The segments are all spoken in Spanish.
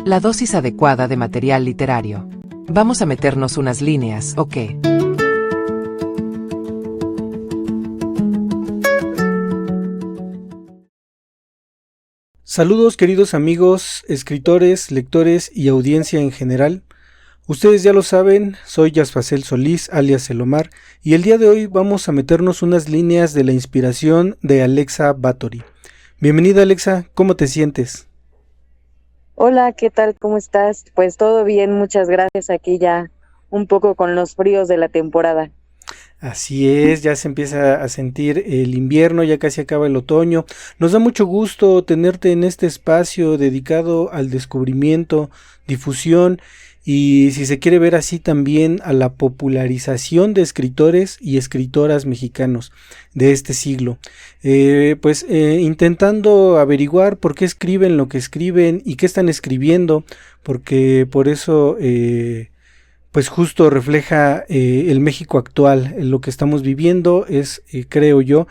La dosis adecuada de material literario. ¿Vamos a meternos unas líneas o qué? Saludos queridos amigos, escritores, lectores y audiencia en general. Ustedes ya lo saben, soy Yasfacel Solís, alias El Omar, y el día de hoy vamos a meternos unas líneas de la inspiración de Alexa Báthory. Bienvenida Alexa, ¿cómo te sientes? Hola, ¿qué tal? ¿Cómo estás? Pues todo bien, muchas gracias. Aquí ya un poco con los fríos de la temporada. Así es, ya se empieza a sentir el invierno, ya casi acaba el otoño. Nos da mucho gusto tenerte en este espacio dedicado al descubrimiento, difusión y, si se quiere ver así, también a la popularización de escritores y escritoras mexicanos de este siglo. Intentando averiguar por qué escriben lo que escriben y qué están escribiendo, porque por eso pues justo refleja el México actual. Lo que estamos viviendo es, creo yo,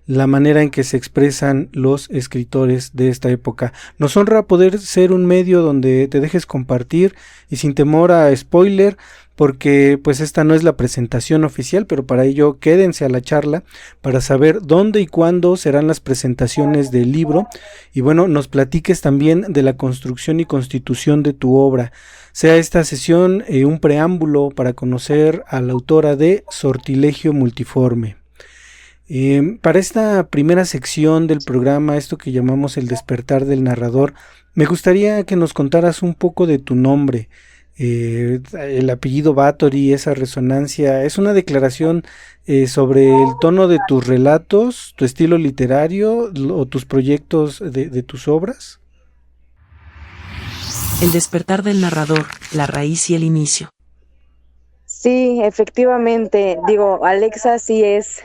la manera en que se expresan los escritores de esta época. Nos honra poder ser un medio donde te dejes compartir y sin temor a spoiler, porque pues esta no es la presentación oficial, pero para ello quédense a la charla para saber dónde y cuándo serán las presentaciones del libro y bueno, nos platiques también de la construcción y constitución de tu obra. Sea esta sesión un preámbulo para conocer a la autora de Sortilegio Multiforme. Para esta primera sección del programa, esto que llamamos el despertar del narrador, me gustaría que nos contaras un poco de tu nombre. El apellido Báthory, esa resonancia, ¿es una declaración sobre el tono de tus relatos, tu estilo literario o tus proyectos de tus obras? El despertar del narrador, la raíz y el inicio. Sí, efectivamente, digo, Alexa sí es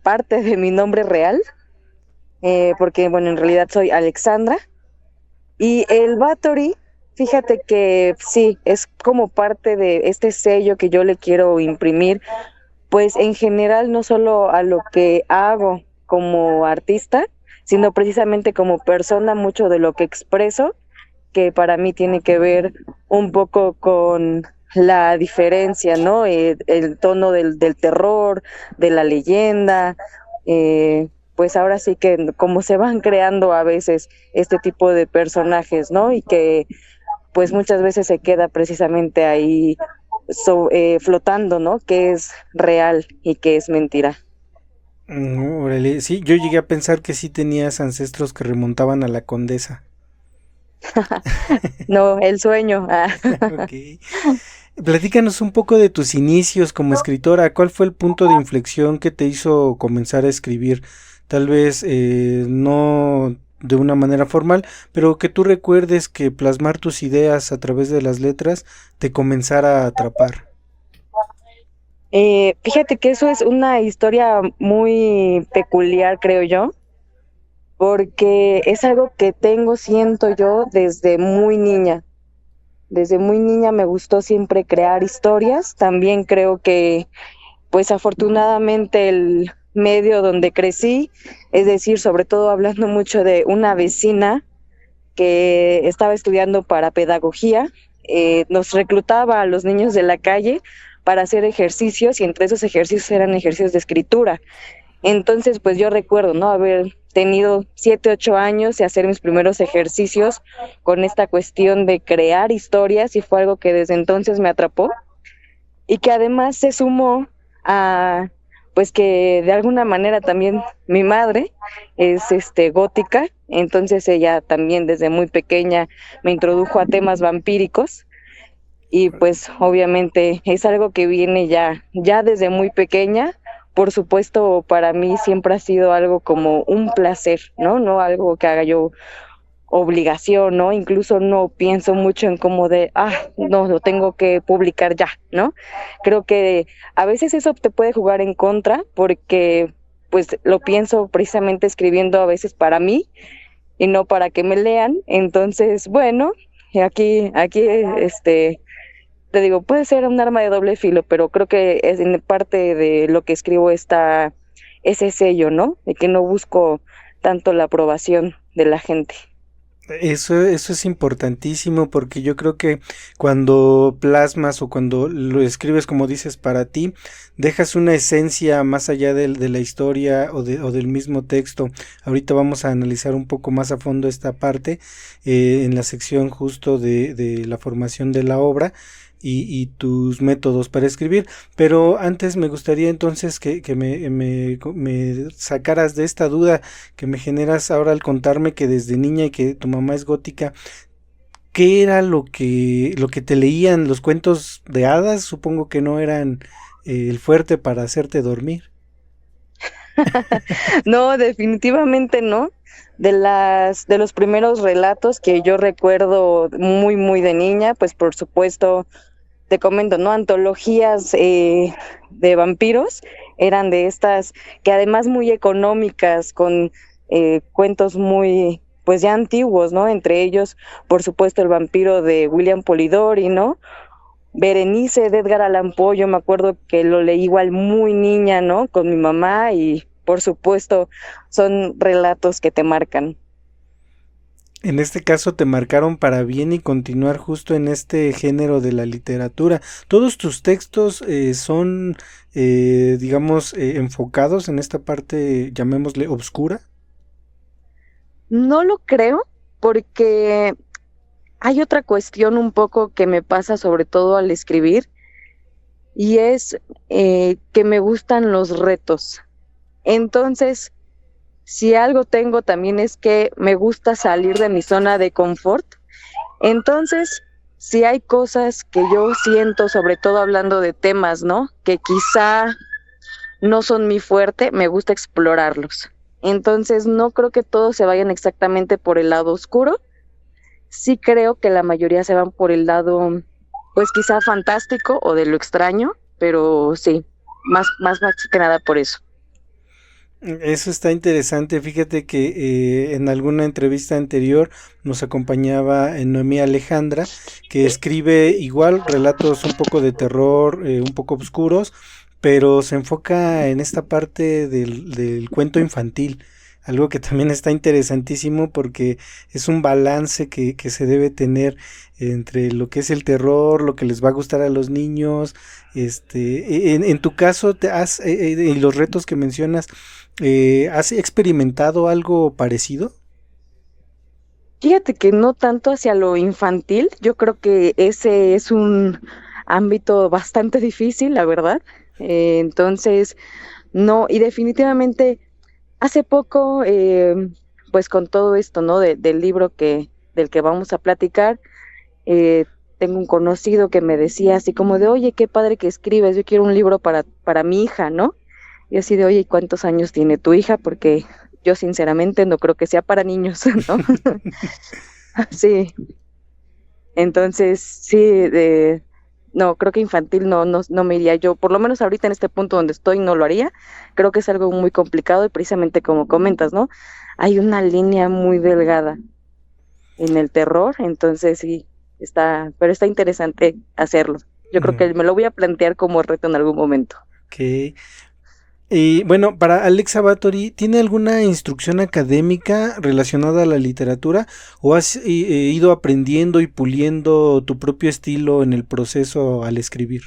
parte de mi nombre real, porque bueno, en realidad soy Alexandra. Y el Báthory, fíjate que sí, es como parte de este sello que yo le quiero imprimir, pues en general no solo a lo que hago como artista, sino precisamente como persona, mucho de lo que expreso, que para mí tiene que ver un poco con la diferencia, ¿no? El tono del terror, de la leyenda, pues ahora sí que como se van creando a veces este tipo de personajes, ¿no? Y que pues muchas veces se queda precisamente ahí flotando, ¿no? Que es real y que es mentira. Órale, sí, yo llegué a pensar que sí tenías ancestros que remontaban a la condesa. No, el sueño. Ok. Platícanos un poco de tus inicios como escritora. ¿Cuál fue el punto de inflexión que te hizo comenzar a escribir? Tal vez no de una manera formal, pero que tú recuerdes que plasmar tus ideas a través de las letras te comenzara a atrapar. Fíjate que eso es una historia muy peculiar, creo yo, porque es algo que siento yo, desde muy niña. Desde muy niña me gustó siempre crear historias. También creo que, pues afortunadamente, el medio donde crecí, es decir, sobre todo hablando mucho de una vecina que estaba estudiando para pedagogía, nos reclutaba a los niños de la calle para hacer ejercicios y entre esos ejercicios eran ejercicios de escritura. Entonces, pues yo recuerdo, ¿no? Haber tenido 7, 8 años y hacer mis primeros ejercicios con esta cuestión de crear historias y fue algo que desde entonces me atrapó y que además se sumó a, pues que de alguna manera también mi madre es gótica, entonces ella también desde muy pequeña me introdujo a temas vampíricos y pues obviamente es algo que viene ya desde muy pequeña. Por supuesto, para mí siempre ha sido algo como un placer, ¿no? No algo que haga yo obligación, ¿no? Incluso no pienso mucho en como de, no, lo tengo que publicar ya, ¿no? Creo que a veces eso te puede jugar en contra porque pues lo pienso precisamente escribiendo a veces para mí y no para que me lean. Entonces, bueno, aquí, te digo, puede ser un arma de doble filo, pero creo que es en parte de lo que escribo está ese sello, ¿no? De que no busco tanto la aprobación de la gente. Eso es importantísimo porque yo creo que cuando plasmas o cuando lo escribes como dices para ti, dejas una esencia más allá de la historia o del mismo texto. Ahorita vamos a analizar un poco más a fondo esta parte en la sección justo de la formación de la obra y tus métodos para escribir. Pero antes me gustaría entonces que me sacaras de esta duda que me generas ahora al contarme que desde niña y que tu mamá es gótica. ¿Qué era lo que te leían? ¿Los cuentos de hadas? Supongo que no eran el fuerte para hacerte dormir. No, definitivamente no. De los primeros relatos que yo recuerdo muy, muy de niña, pues por supuesto, te comento, ¿no? Antologías de vampiros eran de estas que además muy económicas, con cuentos muy, pues ya antiguos, ¿no? Entre ellos, por supuesto, el vampiro de William Polidori, ¿no? Berenice de Edgar Allan Poe, yo me acuerdo que lo leí igual muy niña, ¿no? Con mi mamá y por supuesto son relatos que te marcan. En este caso te marcaron para bien y continuar justo en este género de la literatura. ¿Todos tus textos son, digamos, enfocados en esta parte, llamémosle, obscura? No lo creo porque hay otra cuestión un poco que me pasa sobre todo al escribir y es que me gustan los retos. Entonces, si algo tengo también es que me gusta salir de mi zona de confort. Entonces, si hay cosas que yo siento, sobre todo hablando de temas, ¿no? Que quizá no son mi fuerte, me gusta explorarlos. Entonces, no creo que todos se vayan exactamente por el lado oscuro. Sí creo que la mayoría se van por el lado, pues quizá fantástico o de lo extraño, pero sí, más que nada por eso. Eso está interesante. Fíjate que en alguna entrevista anterior nos acompañaba Noemí Alejandra, que escribe igual relatos un poco de terror, un poco oscuros, pero se enfoca en esta parte del cuento infantil. Algo que también está interesantísimo porque es un balance que se debe tener entre lo que es el terror, lo que les va a gustar a los niños. En tu caso, y los retos que mencionas, ¿has experimentado algo parecido? Fíjate que no tanto hacia lo infantil, yo creo que ese es un ámbito bastante difícil, la verdad. Entonces, no, y definitivamente hace poco, pues con todo esto, ¿no? Del libro del que vamos a platicar, eh, tengo un conocido que me decía así como de, oye, qué padre que escribes, yo quiero un libro para mi hija, ¿no? Y así de, oye, ¿y cuántos años tiene tu hija? Porque yo sinceramente no creo que sea para niños, ¿no? Sí, entonces sí, no, creo que infantil no me iría yo, por lo menos ahorita en este punto donde estoy no lo haría, creo que es algo muy complicado y precisamente como comentas, ¿no? Hay una línea muy delgada en el terror, entonces sí, pero está interesante hacerlo. Yo creo Ujú. que me lo voy a plantear como reto en algún momento. Ok. Y bueno, para Alexa Batory, ¿tiene alguna instrucción académica relacionada a la literatura o has ido aprendiendo y puliendo tu propio estilo en el proceso al escribir?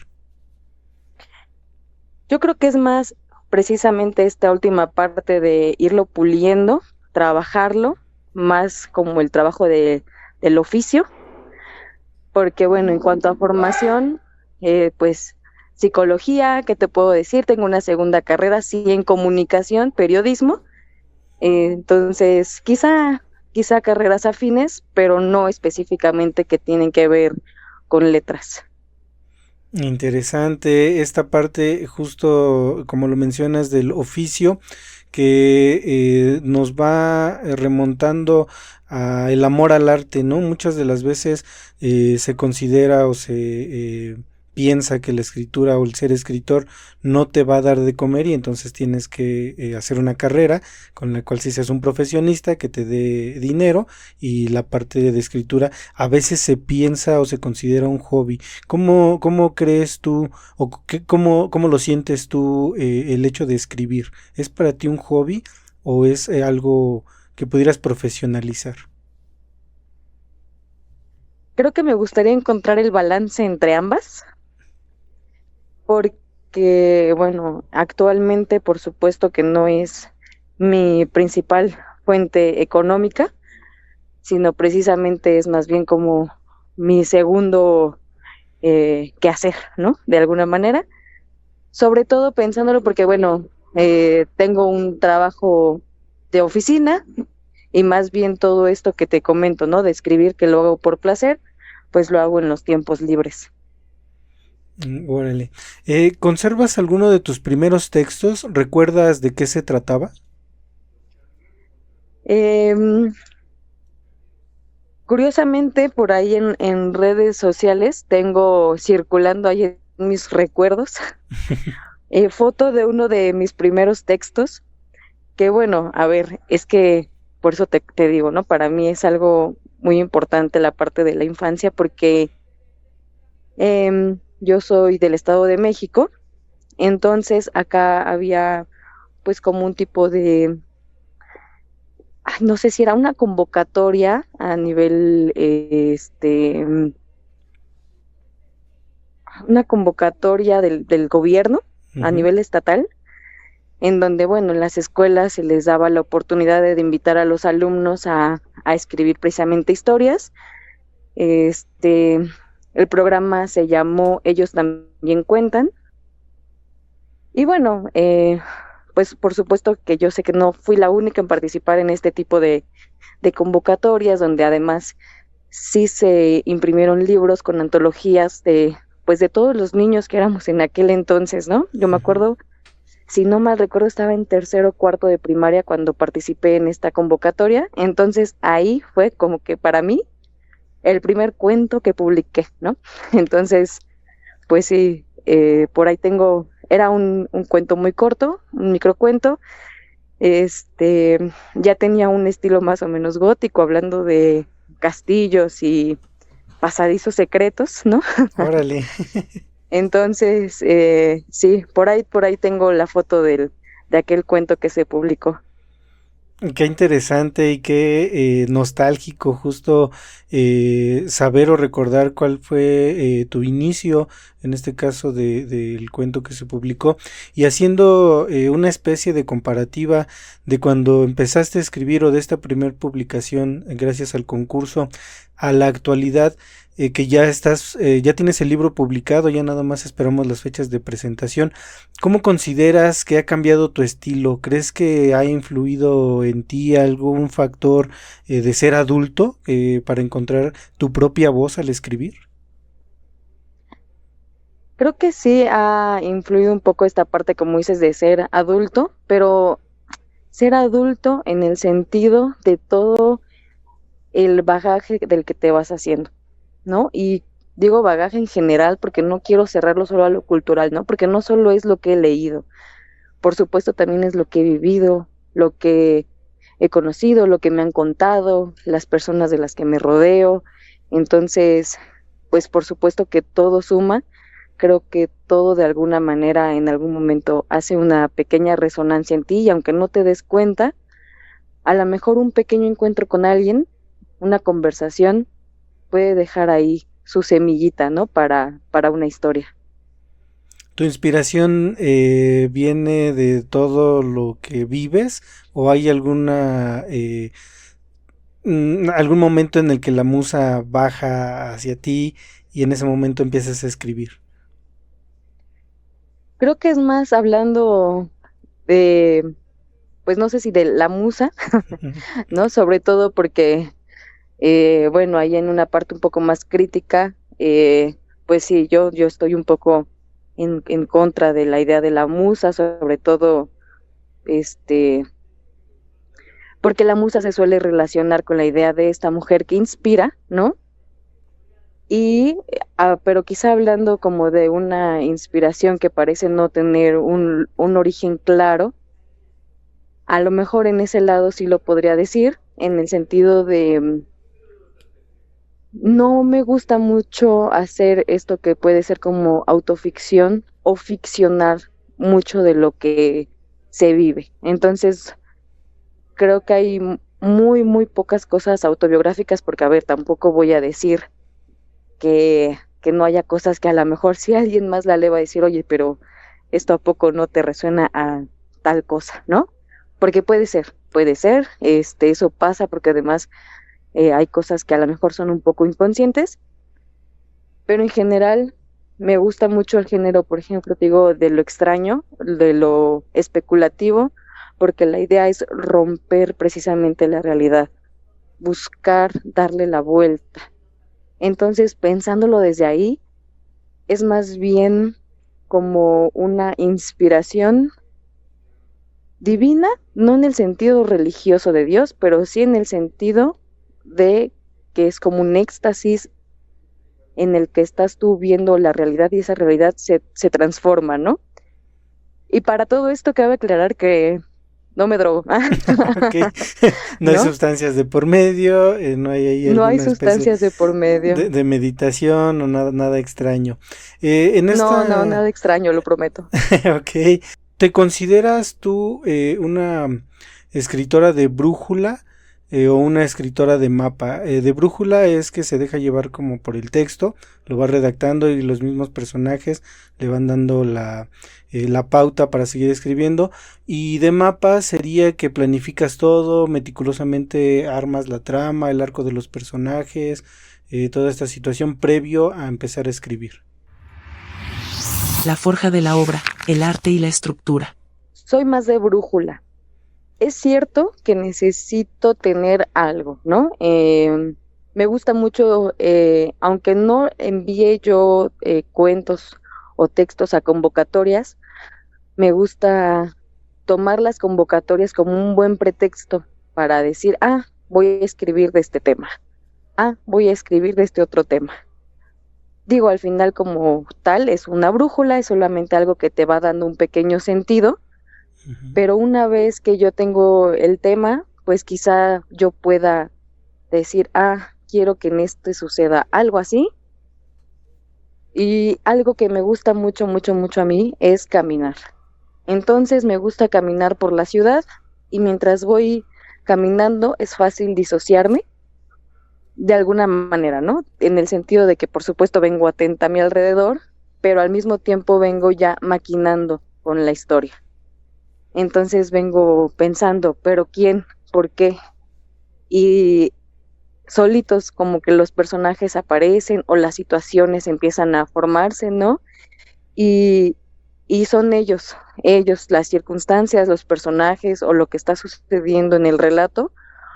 Yo creo que es más precisamente esta última parte de irlo puliendo, trabajarlo, más como el trabajo del oficio, porque bueno, en cuanto a formación, pues psicología, ¿qué te puedo decir? Tengo una segunda carrera, sí, en comunicación, periodismo, entonces quizá carreras afines, pero no específicamente que tienen que ver con letras. Interesante esta parte, justo como lo mencionas, del oficio que nos va remontando a el amor al arte, ¿no? Muchas de las veces se considera o se piensa que la escritura o el ser escritor no te va a dar de comer y entonces tienes que hacer una carrera con la cual si seas un profesionista que te dé dinero y la parte de escritura a veces se piensa o se considera un hobby. ¿Cómo crees tú o cómo lo sientes tú el hecho de escribir? ¿Es para ti un hobby o es algo que pudieras profesionalizar? creo que me gustaría encontrar el balance entre ambas, porque, bueno, actualmente por supuesto que no es mi principal fuente económica, sino precisamente es más bien como mi segundo quehacer, ¿no? De alguna manera. Sobre todo pensándolo porque, bueno, tengo un trabajo de oficina y más bien todo esto que te comento, ¿no? De escribir, que lo hago por placer, pues lo hago en los tiempos libres. Órale. ¿Conservas alguno de tus primeros textos? ¿Recuerdas de qué se trataba? Em, Curiosamente, por ahí en redes sociales tengo circulando ahí en mis recuerdos foto de uno de mis primeros textos, que bueno, a ver, es que por eso te digo, ¿no? Para mí es algo muy importante la parte de la infancia porque yo soy del Estado de México, entonces acá había pues como un tipo de, no sé si era una convocatoria a nivel, una convocatoria del gobierno a Ujú. nivel estatal, en donde, bueno, en las escuelas se les daba la oportunidad de invitar a los alumnos a escribir precisamente historias. Este, el programa se llamó Ellos también cuentan. Y bueno, pues por supuesto que yo sé que no fui la única en participar en este tipo de convocatorias, donde además sí se imprimieron libros con antologías de, pues de todos los niños que éramos en aquel entonces, ¿no? Yo me Ujú. acuerdo, si no mal recuerdo, estaba en tercero o cuarto de primaria cuando participé en esta convocatoria, entonces ahí fue como que para mí el primer cuento que publiqué, ¿no? Entonces, pues sí, por ahí tengo, era un cuento muy corto, un microcuento, ya tenía un estilo más o menos gótico, hablando de castillos y pasadizos secretos, ¿no? Órale. Entonces, sí, por ahí tengo la foto de aquel cuento que se publicó. Qué interesante y qué nostálgico justo saber o recordar cuál fue tu inicio, en este caso del cuento que se publicó, y haciendo una especie de comparativa de cuando empezaste a escribir o de esta primer publicación gracias al concurso a la actualidad, que ya estás, ya tienes el libro publicado, ya nada más esperamos las fechas de presentación. ¿Cómo consideras que ha cambiado tu estilo? ¿Crees que ha influido en ti algún factor de ser adulto para encontrar tu propia voz al escribir? Creo que sí ha influido un poco esta parte, como dices, de ser adulto, pero ser adulto en el sentido de todo el bagaje del que te vas haciendo, ¿no? Y digo bagaje en general porque no quiero cerrarlo solo a lo cultural, ¿no? Porque no solo es lo que he leído, por supuesto también es lo que he vivido, lo que he conocido, lo que me han contado, las personas de las que me rodeo. Entonces, pues por supuesto que todo suma. Creo que todo de alguna manera en algún momento hace una pequeña resonancia en ti y aunque no te des cuenta, a lo mejor un pequeño encuentro con alguien, una conversación, puede dejar ahí su semillita, ¿no? Para una historia. ¿Tu inspiración viene de todo lo que vives o hay alguna algún momento en el que la musa baja hacia ti y en ese momento empiezas a escribir? Creo que es más hablando de, pues no sé si de la musa, ¿no? Sobre todo porque, bueno, ahí en una parte un poco más crítica, pues sí, yo estoy un poco en contra de la idea de la musa, sobre todo, este, porque la musa se suele relacionar con la idea de esta mujer que inspira, ¿no? Y, pero quizá hablando como de una inspiración que parece no tener un origen claro, a lo mejor en ese lado sí lo podría decir, en el sentido de no me gusta mucho hacer esto que puede ser como autoficción o ficcionar mucho de lo que se vive. Entonces, creo que hay muy pocas cosas autobiográficas porque, a ver, tampoco voy a decir que no haya cosas que a lo mejor si alguien más la lee va a decir, oye, pero esto a poco no te resuena a tal cosa, ¿no? Porque puede ser, eso pasa porque además hay cosas que a lo mejor son un poco inconscientes, pero en general me gusta mucho el género, por ejemplo, te digo, de lo extraño, de lo especulativo, porque la idea es romper precisamente la realidad, buscar darle la vuelta. Entonces, pensándolo desde ahí, es más bien como una inspiración divina, no en el sentido religioso de Dios, pero sí en el sentido de que es como un éxtasis en el que estás tú viendo la realidad y esa realidad se transforma, ¿no? Y para todo esto cabe aclarar que no me drogo, Ok, no hay ¿no? sustancias de por medio, no hay ahí No hay alguna especie sustancias de por medio. de meditación o nada extraño. En No, esta, nada extraño, lo prometo. ok, ¿te consideras tú una escritora de brújula o una escritora de mapa? De brújula es que se deja llevar como por el texto, lo va redactando y los mismos personajes le van dando la pauta para seguir escribiendo. Y de mapa sería que planificas todo, meticulosamente armas la trama, el arco de los personajes, toda esta situación previo a empezar a escribir. La forja de la obra, el arte y la estructura. Soy más de brújula. Es cierto que necesito tener algo, ¿no? Me gusta mucho, aunque no envíe yo cuentos o textos a convocatorias, me gusta tomar las convocatorias como un buen pretexto para decir, voy a escribir de este tema, voy a escribir de este otro tema. Digo, al final como tal es una brújula, es solamente algo que te va dando un pequeño sentido, pero una vez que yo tengo el tema, pues quizá yo pueda decir, quiero que en este suceda algo así. Y algo que me gusta mucho, mucho, mucho a mí es caminar. Entonces me gusta caminar por la ciudad y mientras voy caminando es fácil disociarme de alguna manera, ¿no? En el sentido de que por supuesto vengo atenta a mi alrededor, pero al mismo tiempo vengo ya maquinando con la historia. Entonces vengo pensando, ¿pero quién? ¿Por qué? Y solitos como que los personajes aparecen o las situaciones empiezan a formarse, ¿no? Y, y son ellos, las circunstancias, los personajes o lo que está sucediendo en el relato,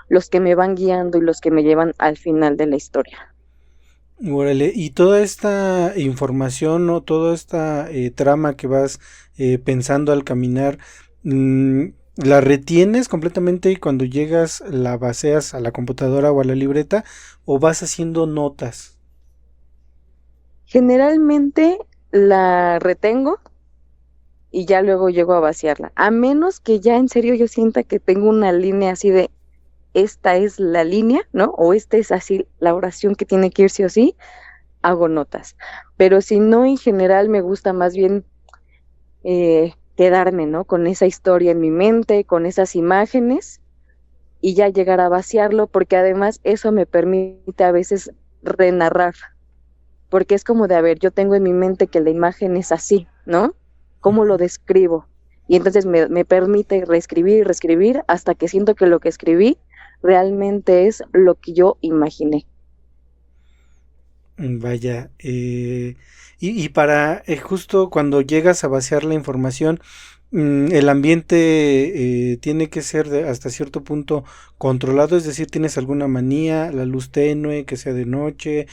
los que me van guiando y los que me llevan al final de la historia. Órale, y toda esta información o toda esta trama que vas pensando al caminar, ¿la retienes completamente y cuando llegas la baseas a la computadora o a la libreta o vas haciendo notas? Generalmente la retengo y ya luego llego a vaciarla, a menos que ya en serio yo sienta que tengo una línea así de esta es la línea, ¿no? O esta es así la oración que tiene que ir sí o sí, hago notas. Pero si no, en general me gusta más bien quedarme, ¿no? Con esa historia en mi mente, con esas imágenes y ya llegar a vaciarlo, porque además eso me permite a veces renarrar, porque es como de, a ver, yo tengo en mi mente que la imagen es así, ¿no? ¿Cómo lo describo? Y entonces me permite reescribir hasta que siento que lo que escribí realmente es lo que yo imaginé. Vaya, y para justo cuando llegas a vaciar la información, el ambiente tiene que ser hasta cierto punto controlado, es decir, tienes alguna manía, la luz tenue, que sea de noche,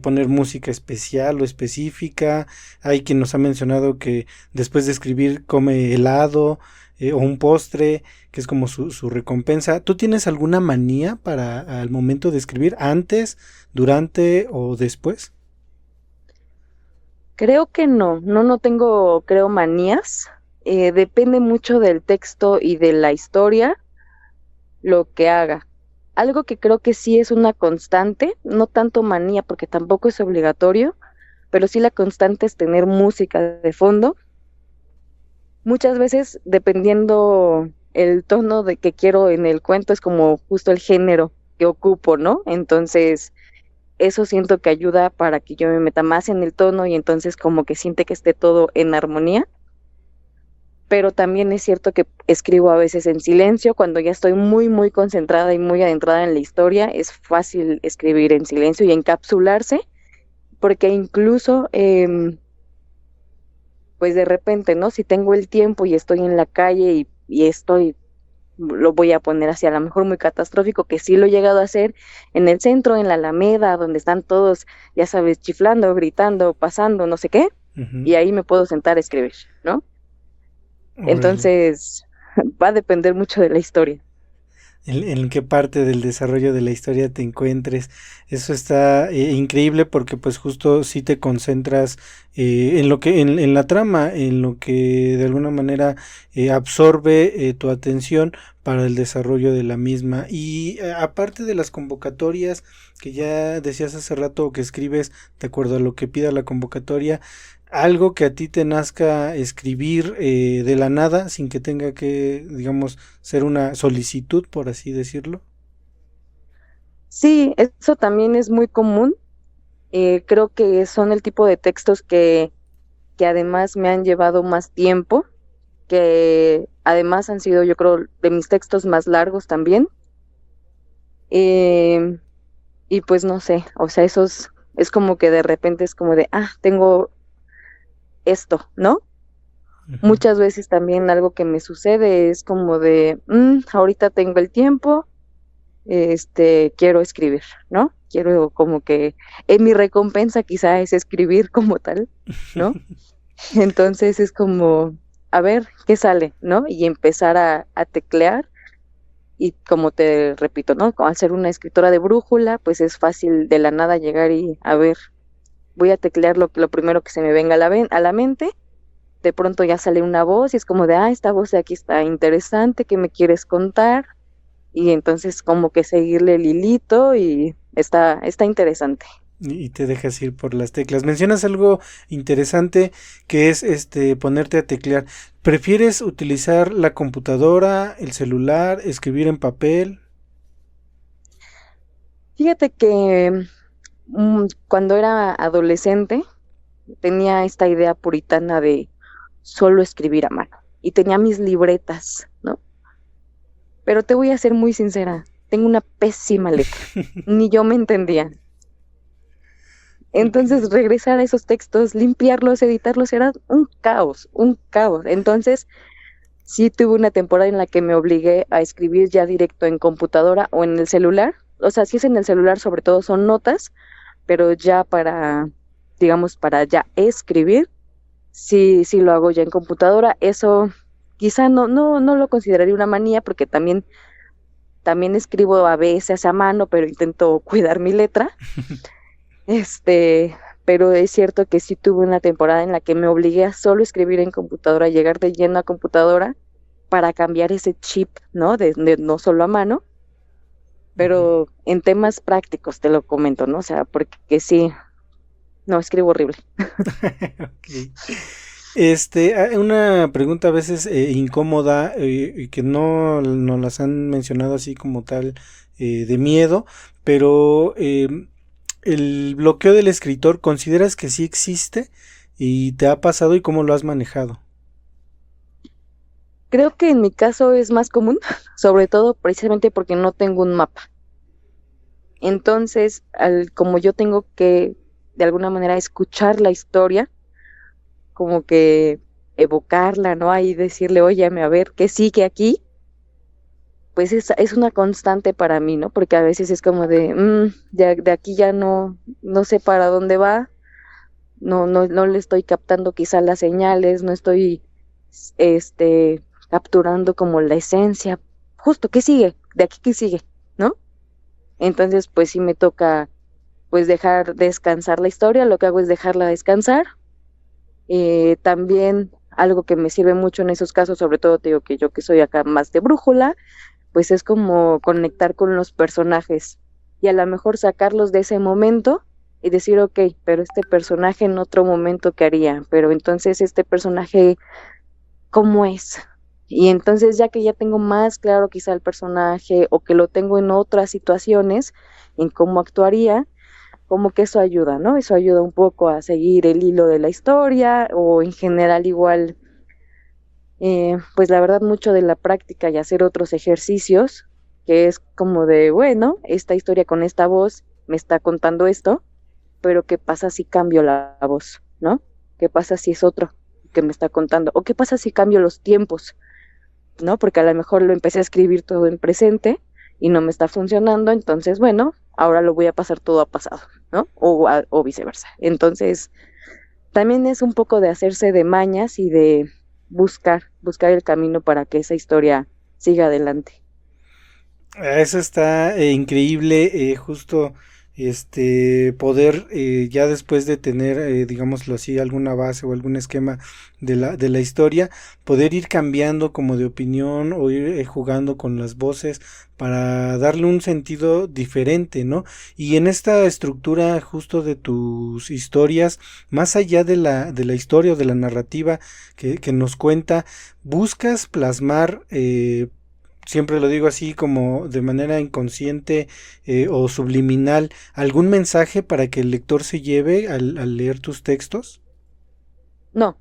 poner música especial o específica. Hay quien nos ha mencionado que después de escribir come helado o un postre, que es como su recompensa. ¿Tú tienes alguna manía para al momento de escribir, antes, durante o después? Creo que no tengo, creo, manías. Depende mucho del texto y de la historia, lo que haga. Algo que creo que sí es una constante, no tanto manía porque tampoco es obligatorio, pero sí la constante es tener música de fondo. Muchas veces, dependiendo el tono de que quiero en el cuento, es como justo el género que ocupo, ¿no? Entonces, eso siento que ayuda para que yo me meta más en el tono y entonces como que siente que esté todo en armonía. Pero también es cierto que escribo a veces en silencio, cuando ya estoy muy, muy concentrada y muy adentrada en la historia, es fácil escribir en silencio y encapsularse, porque incluso, pues de repente, ¿no? Si tengo el tiempo y estoy en la calle y estoy, lo voy a poner así, a lo mejor muy catastrófico, que sí lo he llegado a hacer en el centro, en la Alameda, donde están todos, ya sabes, chiflando, gritando, pasando, no sé qué, Ujú. y ahí me puedo sentar a escribir, ¿no? Órale. Entonces, va a depender mucho de la historia. En qué parte del desarrollo de la historia te encuentres. Eso está increíble porque pues justo si te concentras en lo que, en la trama, en lo que de alguna manera absorbe tu atención para el desarrollo de la misma. Y aparte de las convocatorias que ya decías hace rato que escribes de acuerdo a lo que pida la convocatoria, algo que a ti te nazca escribir de la nada sin que tenga que, digamos, ser una solicitud, por así decirlo. Sí, eso también es muy común. Creo que son el tipo de textos que además me han llevado más tiempo, que además han sido, yo creo, de mis textos más largos también. Eh, y pues no sé, o sea, esos es como que de repente es como de, tengo esto, ¿no? Ujú. Muchas veces también algo que me sucede es como de, ahorita tengo el tiempo, quiero escribir, ¿no? Quiero como que mi recompensa quizá es escribir como tal, ¿no? Entonces es como, a ver, ¿qué sale? ¿No? Y empezar a teclear y como te repito, ¿no? Al ser una escritora de brújula, pues es fácil de la nada llegar y, a ver, voy a teclear lo primero que se me venga a a la mente. De pronto ya sale una voz y es como de, esta voz de aquí está interesante, ¿qué me quieres contar? Y entonces como que seguirle el hilito y está interesante. Y te dejas ir por las teclas. Mencionas algo interesante que es ponerte a teclear. ¿Prefieres utilizar la computadora, el celular, escribir en papel? Fíjate que cuando era adolescente tenía esta idea puritana de solo escribir a mano y tenía mis libretas, ¿no? Pero te voy a ser muy sincera, tengo una pésima letra, ni yo me entendía. Ok. Entonces regresar a esos textos, limpiarlos, editarlos, era un caos, un caos. Entonces sí tuve una temporada en la que me obligué a escribir ya directo en computadora o en el celular. O sea, si es en el celular, sobre todo son notas, pero ya digamos, para ya escribir, sí lo hago ya en computadora. Eso quizá no lo consideraría una manía porque también escribo a veces a mano, pero intento cuidar mi letra. Este, pero es cierto que sí tuve una temporada en la que me obligué a solo escribir en computadora, llegar de lleno a computadora para cambiar ese chip, ¿no? De no solo a mano, Ujú. pero en temas prácticos te lo comento, ¿no? O sea, porque sí, no, escribo horrible. Ok. Una pregunta a veces incómoda y que no las han mencionado así como tal de miedo, pero el bloqueo del escritor, ¿consideras que sí existe y te ha pasado y cómo lo has manejado? Creo que en mi caso es más común, sobre todo precisamente porque no tengo un mapa. Entonces, como yo tengo que de alguna manera escuchar la historia, como que evocarla, ¿no? Ahí decirle, óyeme, a ver, ¿qué sigue aquí? Pues es una constante para mí, ¿no? Porque a veces es como de, de aquí ya no sé para dónde va, no le estoy captando quizá las señales, no estoy, capturando como la esencia. Justo, ¿qué sigue? ¿De aquí qué sigue? ¿No? Entonces, pues sí me toca, pues dejar descansar la historia, lo que hago es dejarla descansar. También algo que me sirve mucho en esos casos, sobre todo te digo que yo que soy acá más de brújula, pues es como conectar con los personajes y a lo mejor sacarlos de ese momento y decir, ok, pero este personaje en otro momento qué haría, pero entonces este personaje, ¿cómo es? Y entonces ya tengo más claro quizá el personaje o que lo tengo en otras situaciones, en cómo actuaría, como que eso ayuda, ¿no? Eso ayuda un poco a seguir el hilo de la historia o en general igual, pues la verdad mucho de la práctica y hacer otros ejercicios, que es como de, bueno, esta historia con esta voz me está contando esto, pero ¿qué pasa si cambio la voz, ¿no? ¿Qué pasa si es otro que me está contando? ¿O qué pasa si cambio los tiempos, ¿no? Porque a lo mejor lo empecé a escribir todo en presente y no me está funcionando, entonces, bueno, ahora lo voy a pasar todo a pasado, ¿no? O viceversa. Entonces, también es un poco de hacerse de mañas y de buscar el camino para que esa historia siga adelante. Eso está increíble, justo poder ya después de tener, digámoslo así, alguna base o algún esquema de la historia, poder ir cambiando como de opinión o ir jugando con las voces para darle un sentido diferente, ¿no? Y en esta estructura justo de tus historias, más allá de la historia o de la narrativa que nos cuenta, buscas plasmar siempre lo digo así como de manera inconsciente o subliminal, algún mensaje para que el lector se lleve al leer tus textos? No,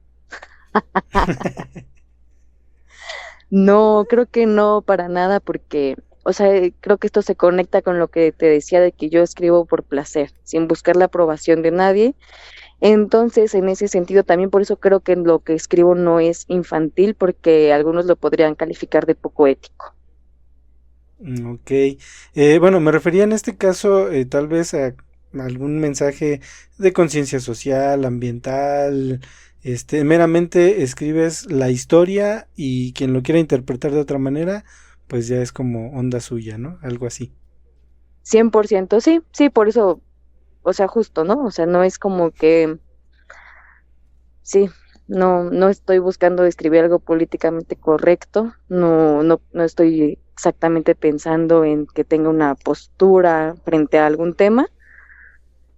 no, creo que no para nada porque, o sea, creo que esto se conecta con lo que te decía de que yo escribo por placer, sin buscar la aprobación de nadie. Entonces, en ese sentido, también por eso creo que lo que escribo no es infantil, porque algunos lo podrían calificar de poco ético. Ok, bueno, me refería en este caso tal vez a algún mensaje de conciencia social, ambiental, meramente escribes la historia y quien lo quiera interpretar de otra manera, pues ya es como onda suya, ¿no? Algo así. 100% sí, sí, por eso, o sea, justo, ¿no? O sea, no es como que, sí, no estoy buscando escribir algo políticamente correcto, no estoy exactamente pensando en que tenga una postura frente a algún tema,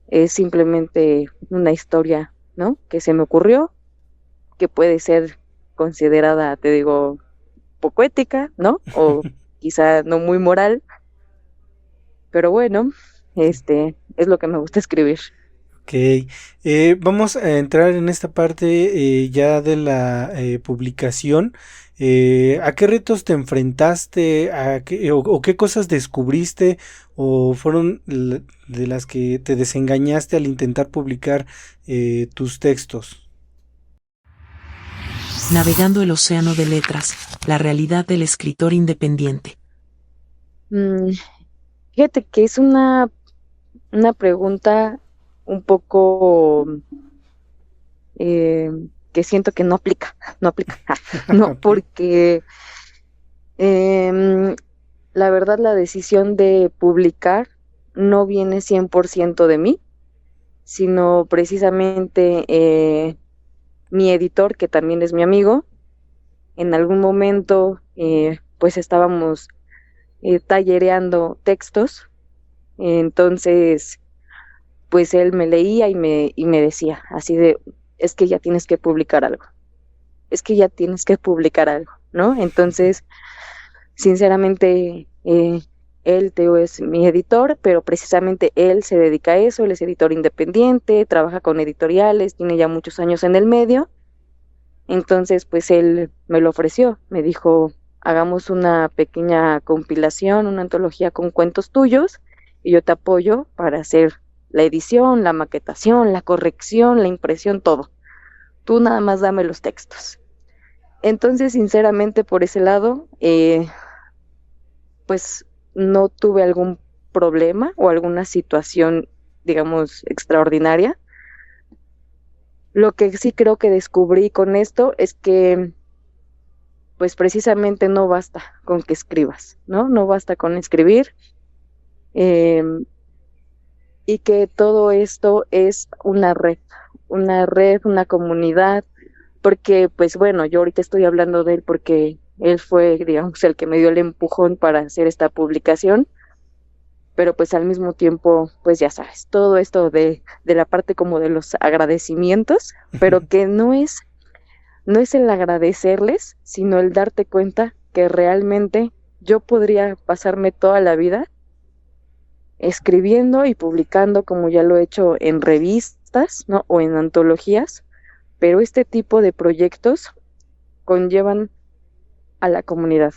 es simplemente una historia, ¿no? Que se me ocurrió, que puede ser considerada, te digo, poco ética, ¿no? O quizá no muy moral, pero bueno, es lo que me gusta escribir. Ok, vamos a entrar en esta parte ya de la publicación. ¿A qué retos te enfrentaste? O qué cosas descubriste? ¿O fueron de las que te desengañaste al intentar publicar tus textos? Navegando el océano de letras, la realidad del escritor independiente. Mm, fíjate que es una pregunta un poco eh, que siento que no aplica, no aplica, no, Ok. porque em, la verdad la decisión de publicar no viene 100% de mí, sino precisamente mi editor, que también es mi amigo, en algún momento pues estábamos tallereando textos, entonces pues él me leía y me decía así de, es que ya tienes que publicar algo, es que ya tienes que publicar algo, ¿no? Entonces, sinceramente, él, Teo, es mi editor, pero precisamente él se dedica a eso, él es editor independiente, trabaja con editoriales, tiene ya muchos años en el medio, entonces pues él me lo ofreció, me dijo, hagamos una pequeña compilación, una antología con cuentos tuyos, y yo te apoyo para hacer la edición, la maquetación, la corrección, la impresión, todo. Tú nada más dame los textos. Entonces, sinceramente, por ese lado, pues no tuve algún problema o alguna situación, digamos, extraordinaria. Lo que sí creo que descubrí con esto es que, pues precisamente no basta con que escribas, ¿no? No basta con escribir, eh, y que todo esto es una red, una comunidad, porque pues bueno, yo ahorita estoy hablando de él porque él fue, digamos, el que me dio el empujón para hacer esta publicación, pero pues al mismo tiempo, pues ya sabes, todo esto de la parte como de los agradecimientos, pero que no es el agradecerles, sino el darte cuenta que realmente yo podría pasarme toda la vida escribiendo y publicando como ya lo he hecho en revistas, ¿no? O en antologías, pero este tipo de proyectos conllevan a la comunidad,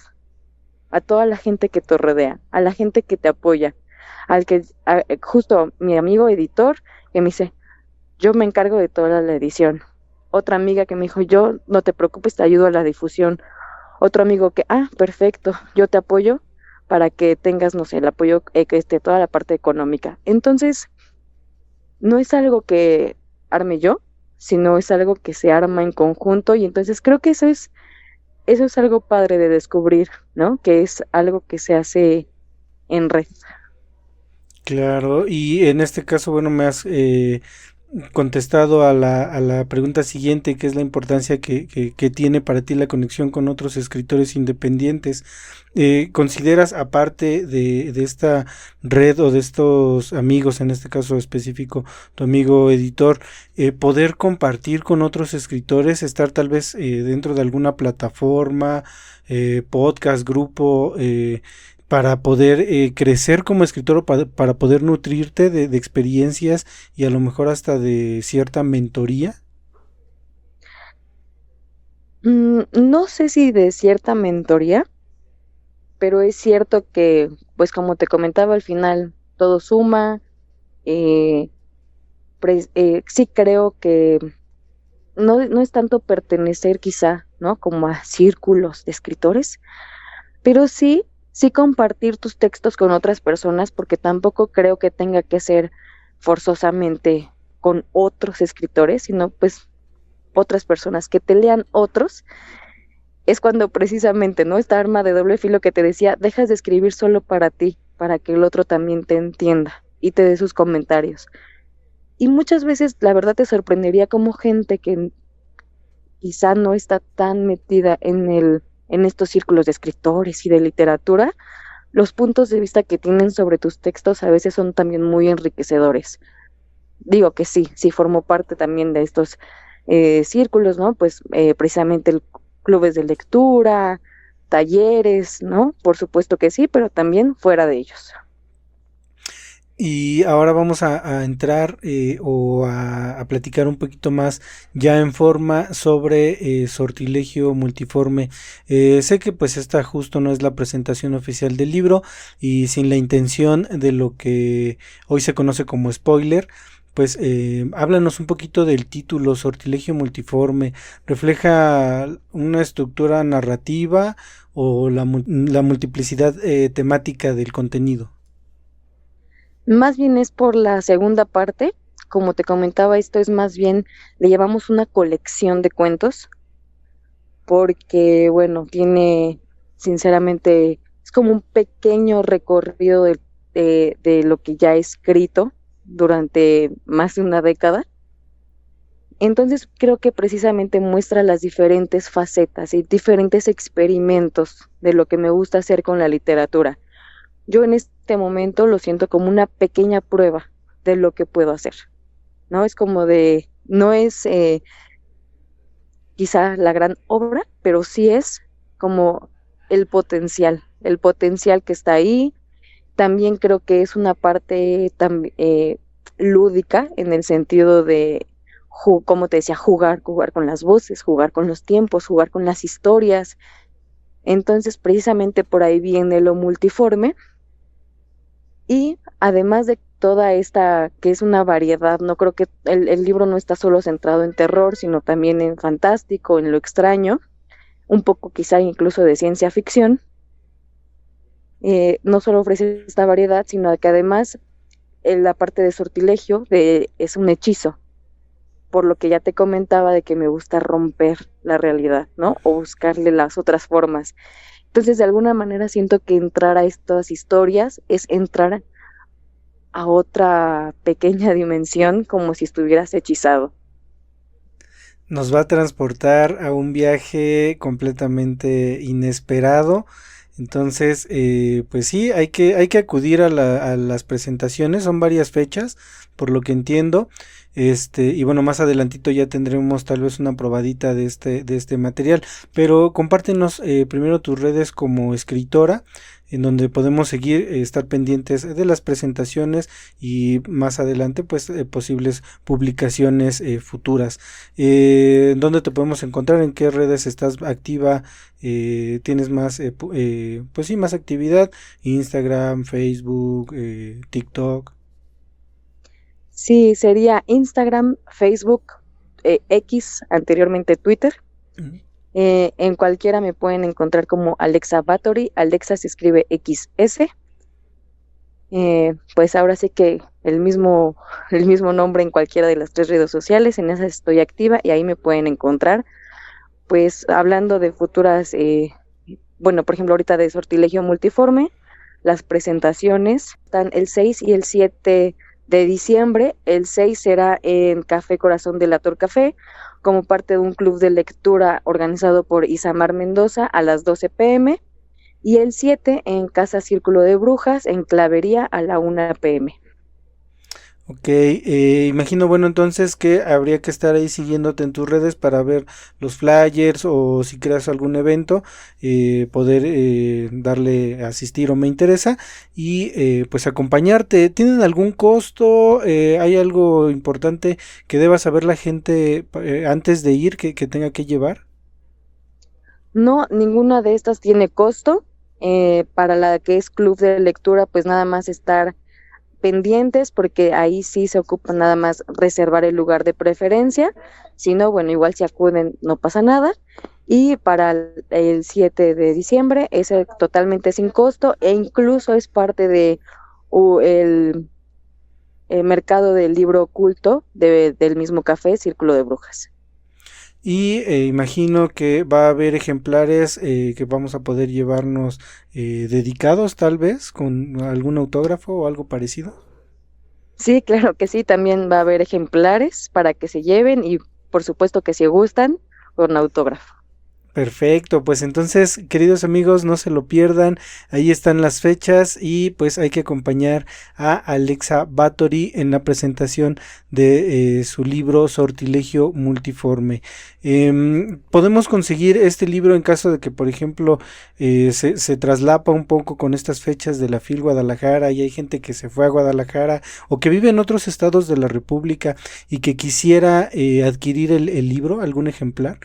a toda la gente que te rodea, a la gente que te apoya, justo mi amigo editor que me dice, yo me encargo de toda la edición. Otra amiga que me dijo, yo no te preocupes, te ayudo a la difusión. Otro amigo que, perfecto, yo te apoyo para que tengas, no sé, el apoyo, toda la parte económica. Entonces, no es algo que arme yo, sino es algo que se arma en conjunto, y entonces creo que eso es algo padre de descubrir, ¿no? Que es algo que se hace en red. Claro, y en este caso, bueno, me has contestado a la pregunta siguiente, que es la importancia que tiene para ti la conexión con otros escritores independientes. ¿Consideras, aparte de esta red o de estos amigos, en este caso específico, tu amigo editor, poder compartir con otros escritores, estar tal vez dentro de alguna plataforma, podcast, grupo, para poder crecer como escritor o para poder nutrirte de experiencias y a lo mejor hasta de cierta mentoría? No sé si de cierta mentoría, pero es cierto que, pues como te comentaba al final, todo suma. eh, sí creo que no es tanto pertenecer quizá, ¿no? Como a círculos de escritores, pero sí compartir tus textos con otras personas, porque tampoco creo que tenga que ser forzosamente con otros escritores, sino pues otras personas que te lean otros. Es cuando precisamente, ¿no? Esta arma de doble filo que te decía, dejas de escribir solo para ti, para que el otro también te entienda y te dé sus comentarios. Y muchas veces, la verdad, te sorprendería como gente que quizá no está tan metida en estos círculos de escritores y de literatura, los puntos de vista que tienen sobre tus textos a veces son también muy enriquecedores. Digo que sí formo parte también de estos círculos, ¿no? Pues precisamente clubes de lectura, talleres, ¿no? Por supuesto que sí, pero también fuera de ellos. Y ahora vamos a entrar o a platicar un poquito más ya en forma sobre Sortilegio Multiforme. Sé que pues esta justo no es la presentación oficial del libro y sin la intención de lo que hoy se conoce como spoiler, pues háblanos un poquito del título. Sortilegio Multiforme. ¿Refleja una estructura narrativa o la multiplicidad temática del contenido? Más bien es por la segunda parte. Como te comentaba, esto es más bien, le llamamos una colección de cuentos, porque, bueno, tiene, sinceramente, es como un pequeño recorrido de lo que ya he escrito durante más de una década. Entonces creo que precisamente muestra las diferentes facetas y diferentes experimentos de lo que me gusta hacer con la literatura. Yo en este momento lo siento como una pequeña prueba de lo que puedo hacer, ¿no? Es como no es quizá la gran obra, pero sí es como el potencial que está ahí. También creo que es una parte lúdica, en el sentido de, como te decía, jugar con las voces, jugar con los tiempos, jugar con las historias. Entonces, precisamente por ahí viene lo multiforme. Y además de toda esta, que es una variedad, no creo que el libro no está solo centrado en terror, sino también en fantástico, en lo extraño, un poco quizá incluso de ciencia ficción. No solo ofrece esta variedad, sino que además la parte de sortilegio es un hechizo, por lo que ya te comentaba de que me gusta romper la realidad, ¿no? O buscarle las otras formas. Entonces, de alguna manera siento que entrar a estas historias es entrar a otra pequeña dimensión, como si estuvieras hechizado. Nos va a transportar a un viaje completamente inesperado. Entonces, pues sí, hay que acudir a las presentaciones. Son varias fechas, por lo que entiendo. y bueno, más adelantito ya tendremos tal vez una probadita de este material, pero compártenos primero tus redes como escritora, en donde podemos seguir, estar pendientes de las presentaciones y más adelante pues posibles publicaciones futuras. ¿Dónde te podemos encontrar? ¿En qué redes estás activa? ¿Tienes más, pues sí, más actividad? Instagram, Facebook, TikTok. Sí, sería Instagram, Facebook, X, anteriormente Twitter. Ujú. En cualquiera me pueden encontrar como Alexa Bathory. Alexa se escribe XS. Pues ahora sí que el mismo nombre en cualquiera de las tres redes sociales, en esas estoy activa y ahí me pueden encontrar. Pues hablando de futuras, bueno, por ejemplo, ahorita de Sortilegio Multiforme, las presentaciones están el 6 y el 7 de diciembre. El 6 será en Café Corazón de la Tor Café, como parte de un club de lectura organizado por Isamar Mendoza a las 12 p.m. y el 7 en Casa Círculo de Brujas, en Clavería a la 1 p.m. Ok, imagino, bueno, entonces que habría que estar ahí siguiéndote en tus redes para ver los flyers o si creas algún evento, poder darle asistir o me interesa y pues acompañarte. ¿Tienen algún costo? ¿Hay algo importante que deba saber la gente antes de ir que tenga que llevar? No, ninguna de estas tiene costo. Para la que es club de lectura, pues nada más estar pendientes porque ahí sí se ocupa nada más reservar el lugar de preferencia. Si no, bueno, igual si acuden no pasa nada. Y para el 7 de diciembre es totalmente sin costo e incluso es parte de el mercado del libro oculto del mismo café Círculo de Brujas. Y imagino que va a haber ejemplares que vamos a poder llevarnos dedicados tal vez con algún autógrafo o algo parecido. Sí, claro que sí, también va a haber ejemplares para que se lleven y por supuesto que si gustan, con autógrafo. Perfecto, pues entonces, queridos amigos, no se lo pierdan, ahí están las fechas y pues hay que acompañar a Alexa Bathory en la presentación de su libro Sortilegio Multiforme. Podemos conseguir este libro en caso de que, por ejemplo, se traslapa un poco con estas fechas de la FIL Guadalajara y hay gente que se fue a Guadalajara o que vive en otros estados de la República y que quisiera adquirir el libro, algún ejemplar.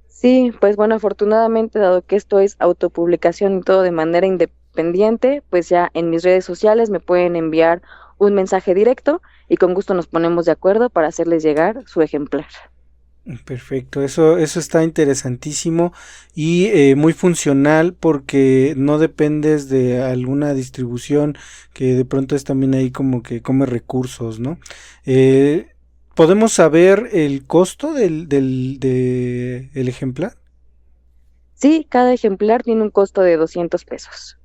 Sí, pues bueno, afortunadamente, dado que esto es autopublicación y todo de manera independiente, pues ya en mis redes sociales me pueden enviar un mensaje directo y con gusto nos ponemos de acuerdo para hacerles llegar su ejemplar. Perfecto, eso está interesantísimo y muy funcional porque no dependes de alguna distribución que de pronto es también ahí como que come recursos, ¿no? Eh, ¿Podemos saber el costo el ejemplar? Sí, cada ejemplar tiene un costo de 200 pesos.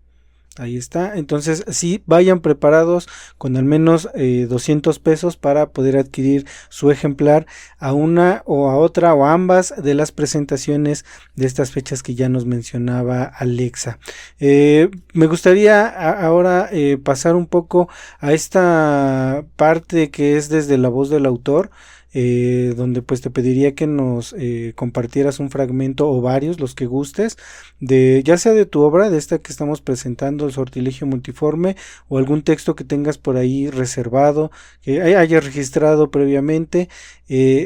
Ahí está, entonces sí, vayan preparados con al menos 200 pesos para poder adquirir su ejemplar a una o a otra o a ambas de las presentaciones de estas fechas que ya nos mencionaba Alexa. Me gustaría ahora pasar un poco a esta parte que es desde la voz del autor. Donde pues te pediría que nos compartieras un fragmento o varios, los que gustes, de ya sea de tu obra, de esta que estamos presentando, el Sortilegio Multiforme, o algún texto que tengas por ahí reservado, que hayas registrado previamente,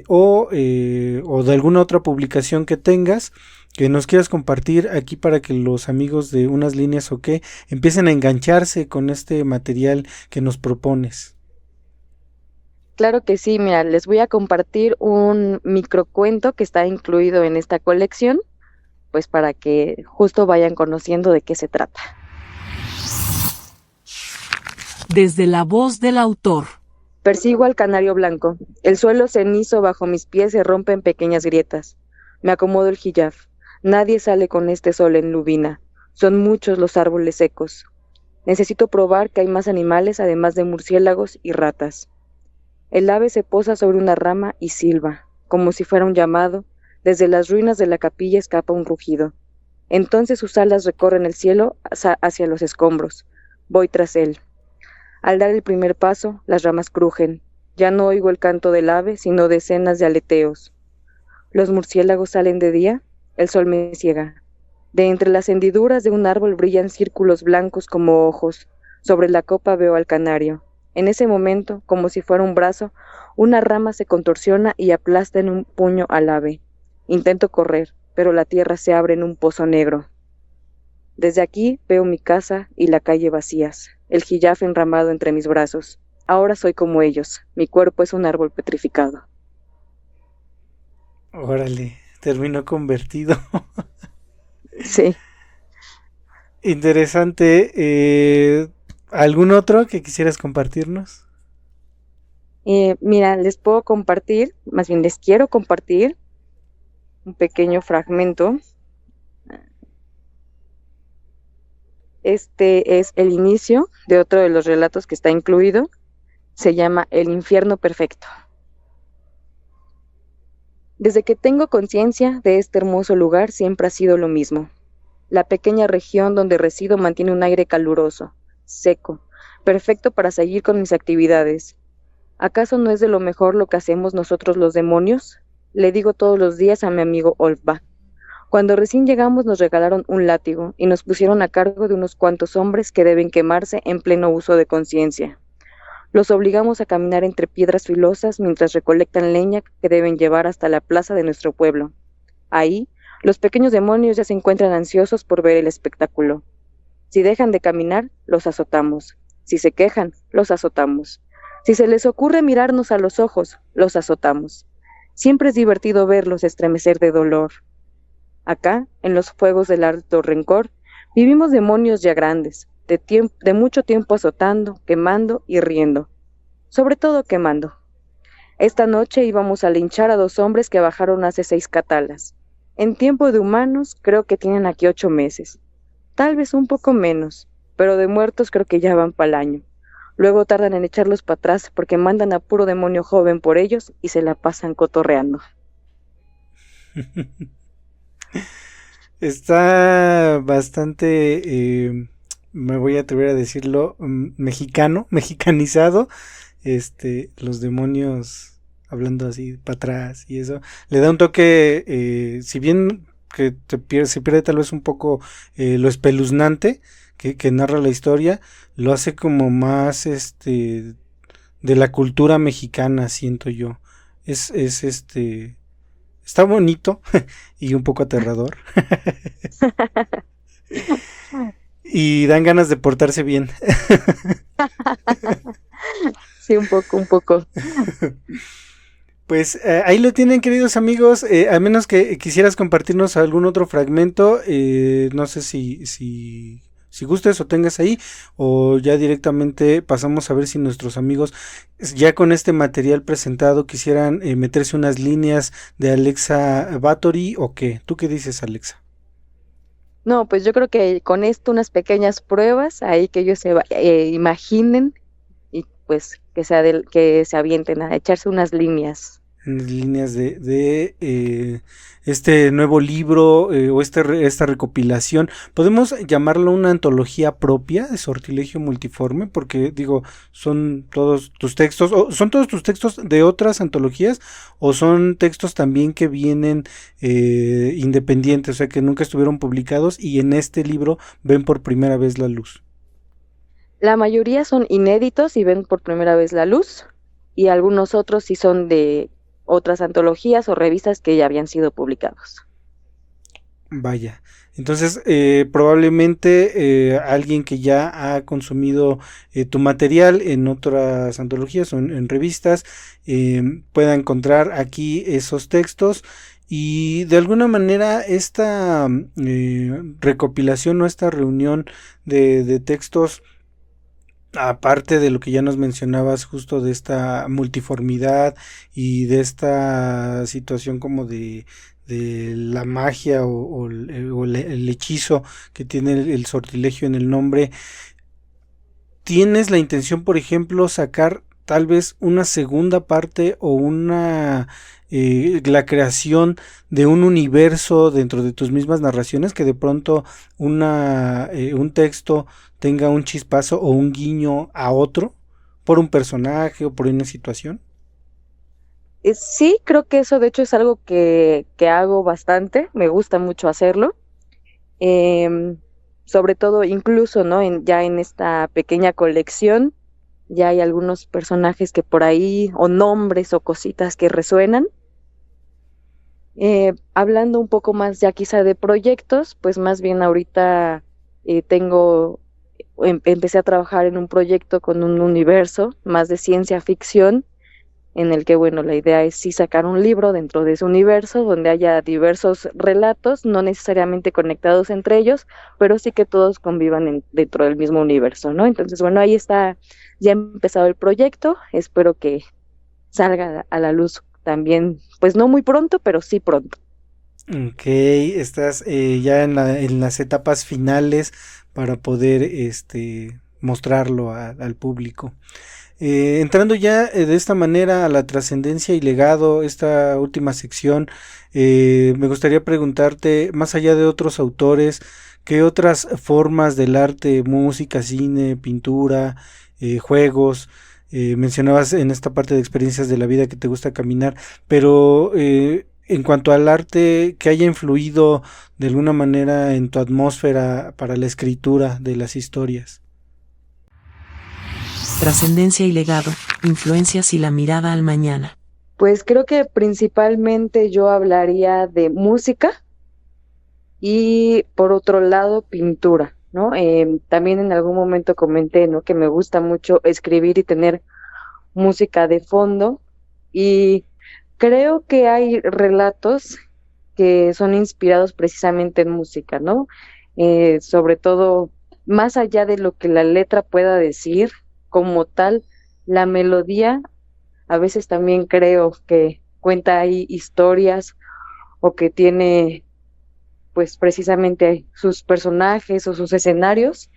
o de alguna otra publicación que tengas que nos quieras compartir aquí para que los amigos de Unas Líneas o qué empiecen a engancharse con este material que nos propones. Claro que sí, mira, les voy a compartir un microcuento que está incluido en esta colección, pues para que justo vayan conociendo de qué se trata. Desde la voz del autor. Persigo al canario blanco. El suelo cenizo bajo mis pies se rompe en pequeñas grietas. Me acomodo el hijab. Nadie sale con este sol en Lubina. Son muchos los árboles secos. Necesito probar que hay más animales además de murciélagos y ratas. El ave se posa sobre una rama y silba, como si fuera un llamado. Desde las ruinas de la capilla escapa un rugido. Entonces sus alas recorren el cielo hacia los escombros. Voy tras él. Al dar el primer paso, las ramas crujen. Ya no oigo el canto del ave, sino decenas de aleteos. Los murciélagos salen de día, el sol me ciega. De entre las hendiduras de un árbol brillan círculos blancos como ojos. Sobre la copa veo al canario. En ese momento, como si fuera un brazo, una rama se contorsiona y aplasta en un puño al ave. Intento correr, pero la tierra se abre en un pozo negro. Desde aquí veo mi casa y la calle vacías, el hiyaf enramado entre mis brazos. Ahora soy como ellos, mi cuerpo es un árbol petrificado. Órale, terminó convertido. Sí. Interesante. ¿Algún otro que quisieras compartirnos? Mira, les puedo compartir, más bien les quiero compartir un pequeño fragmento. Este es el inicio de otro de los relatos que está incluido. Se llama El infierno perfecto. Desde que tengo conciencia de este hermoso lugar siempre ha sido lo mismo. La pequeña región donde resido mantiene un aire caluroso, seco, perfecto para seguir con mis actividades. ¿Acaso no es de lo mejor lo que hacemos nosotros los demonios? Le digo todos los días a mi amigo Olva. Cuando recién llegamos nos regalaron un látigo y nos pusieron a cargo de unos cuantos hombres que deben quemarse en pleno uso de conciencia. Los obligamos a caminar entre piedras filosas mientras recolectan leña que deben llevar hasta la plaza de nuestro pueblo. Ahí, los pequeños demonios ya se encuentran ansiosos por ver el espectáculo. Si dejan de caminar, los azotamos. Si se quejan, los azotamos. Si se les ocurre mirarnos a los ojos, los azotamos. Siempre es divertido verlos estremecer de dolor. Acá, en los fuegos del alto rencor, vivimos demonios ya grandes, de mucho tiempo azotando, quemando y riendo. Sobre todo quemando. Esta noche íbamos a linchar a 2 hombres que bajaron hace 6 catalas. En tiempo de humanos, creo que tienen aquí 8 meses. Tal vez un poco menos, pero de muertos creo que ya van pa'l año. Luego tardan en echarlos para atrás porque mandan a puro demonio joven por ellos y se la pasan cotorreando. Está bastante, me voy a atrever a decirlo, mexicanizado. Los demonios hablando así para atrás y eso le da un toque, si bien que se pierde tal vez un poco lo espeluznante que narra la historia, lo hace como más de la cultura mexicana, siento yo. Es está bonito y un poco aterrador. Y dan ganas de portarse bien. Sí, un poco. Pues ahí lo tienen, queridos amigos. A menos que quisieras compartirnos algún otro fragmento, no sé si gustes o tengas ahí, o ya directamente pasamos a ver si nuestros amigos ya con este material presentado quisieran meterse unas líneas de Alexa Báthory o qué. ¿Tú qué dices, Alexa? No, pues yo creo que con esto unas pequeñas pruebas ahí que ellos se imaginen y pues que se avienten a echarse unas líneas. Líneas de este nuevo libro o esta recopilación. ¿Podemos llamarlo una antología propia de Sortilegio Multiforme? Porque digo, ¿son todos tus textos o son todos tus textos de otras antologías o son textos también que vienen independientes, o sea que nunca estuvieron publicados y en este libro ven por primera vez la luz? La mayoría son inéditos y ven por primera vez la luz, y algunos otros sí son de otras antologías o revistas que ya habían sido publicados. Vaya, entonces probablemente alguien que ya ha consumido tu material en otras antologías o en revistas pueda encontrar aquí esos textos y de alguna manera esta recopilación o esta reunión de textos, aparte de lo que ya nos mencionabas justo de esta multiformidad y de esta situación como de la magia o el hechizo que tiene el sortilegio en el nombre, ¿tienes la intención, por ejemplo, sacar tal vez una segunda parte o la creación de un universo dentro de tus mismas narraciones, que de pronto un texto tenga un chispazo o un guiño a otro, por un personaje o por una situación. Sí, creo que eso de hecho es algo que hago bastante, me gusta mucho hacerlo. Em, Sobre todo, incluso, ¿no? Ya en esta pequeña colección, ya hay algunos personajes que por ahí, o nombres o cositas que resuenan. Hablando un poco más ya quizá de proyectos, pues más bien ahorita empecé a trabajar en un proyecto con un universo más de ciencia ficción, en el que, bueno, la idea es sí sacar un libro dentro de ese universo donde haya diversos relatos, no necesariamente conectados entre ellos, pero sí que todos convivan dentro del mismo universo, ¿no? Entonces, bueno, ahí está, ya ha empezado el proyecto, espero que salga a la luz también, pues no muy pronto, pero sí pronto. Ok, estás ya en las etapas finales para poder mostrarlo al público. Entrando ya de esta manera a la trascendencia y legado, esta última sección, me gustaría preguntarte, más allá de otros autores, ¿qué otras formas del arte, música, cine, pintura, juegos? Mencionabas en esta parte de experiencias de la vida que te gusta caminar, pero en cuanto al arte, que haya influido de alguna manera en tu atmósfera para la escritura de las historias. Trascendencia y legado, influencias y la mirada al mañana. Pues creo que principalmente yo hablaría de música y por otro lado pintura, ¿no? También en algún momento comenté, ¿no? Que me gusta mucho escribir y tener música de fondo y creo que hay relatos que son inspirados precisamente en música, ¿no? Sobre todo, más allá de lo que la letra pueda decir como tal, la melodía a veces también creo que cuenta ahí historias o que tiene pues precisamente sus personajes o sus escenarios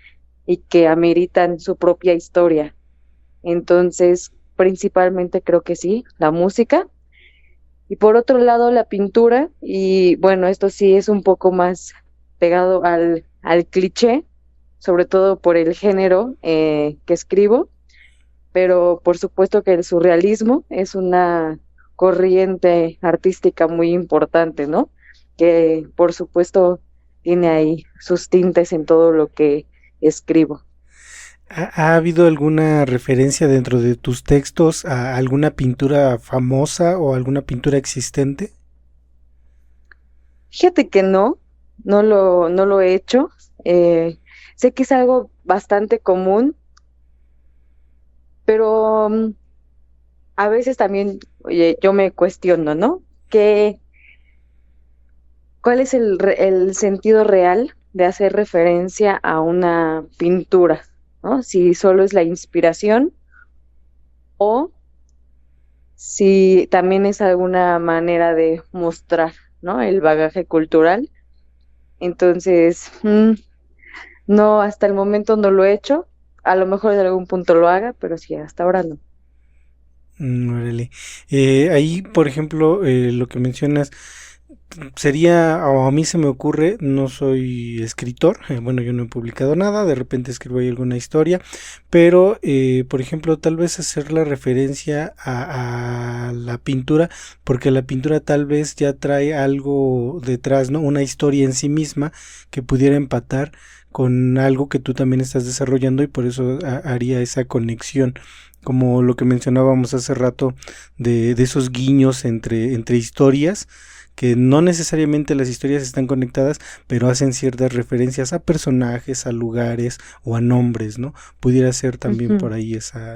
y que ameritan su propia historia. Entonces, principalmente creo que sí, la música. Y por otro lado, la pintura, y bueno, esto sí es un poco más pegado al cliché, sobre todo por el género que escribo, pero por supuesto que el surrealismo es una corriente artística muy importante, ¿no? Que por supuesto tiene ahí sus tintes en todo lo que escribo. ¿Ha habido alguna referencia dentro de tus textos a alguna pintura famosa o alguna pintura existente? Fíjate que no lo he hecho. Eh, Sé que es algo bastante común, pero a veces también, oye, yo me cuestiono, ¿no? ¿Qué, ¿Cuál es el sentido real de hacer referencia a una pintura? ¿No? Si solo es la inspiración o si también es alguna manera de mostrar, ¿no? El bagaje cultural. Entonces, no, hasta el momento no lo he hecho. A lo mejor en algún punto lo haga, pero sí, hasta ahora no. Órale. Ahí, por ejemplo, lo que mencionas sería, o a mí se me ocurre, no soy escritor, bueno, yo no he publicado nada, de repente escribo ahí alguna historia, pero, por ejemplo, tal vez hacer la referencia a la pintura, porque la pintura tal vez ya trae algo detrás, ¿no? Una historia en sí misma que pudiera empatar con algo que tú también estás desarrollando y por eso haría esa conexión, como lo que mencionábamos hace rato de esos guiños entre historias, que no necesariamente las historias están conectadas, pero hacen ciertas referencias a personajes, a lugares o a nombres, ¿no? Pudiera ser también Ujú. por ahí esa